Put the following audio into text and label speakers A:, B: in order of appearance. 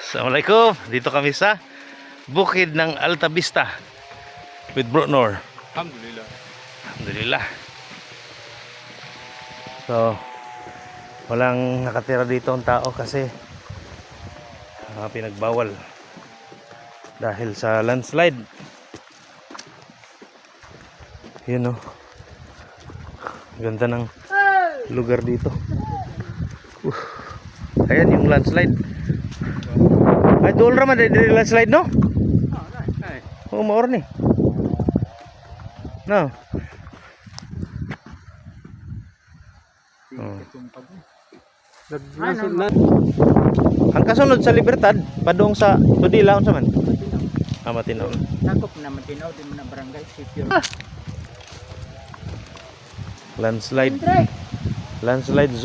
A: Assalamualaikum. Dito kami sa bukid ng Alta Vista with Bro Nor.
B: Alhamdulillah.
A: Alhamdulillah. So, walang nakatira dito ang tao kasi pinagbawal dahil sa landslide. Yun, oh. Ganda ng lugar dito. Ayan yung landslide. Ay, doon raman dito landslide, no? Oh, maor ni. No. Ang kasunod sa Libertad, padung sa Tudila unsa man? Matinaw.
C: Sakop na matinaw din mo na barangay secure.
A: Landslide. Landslide zone.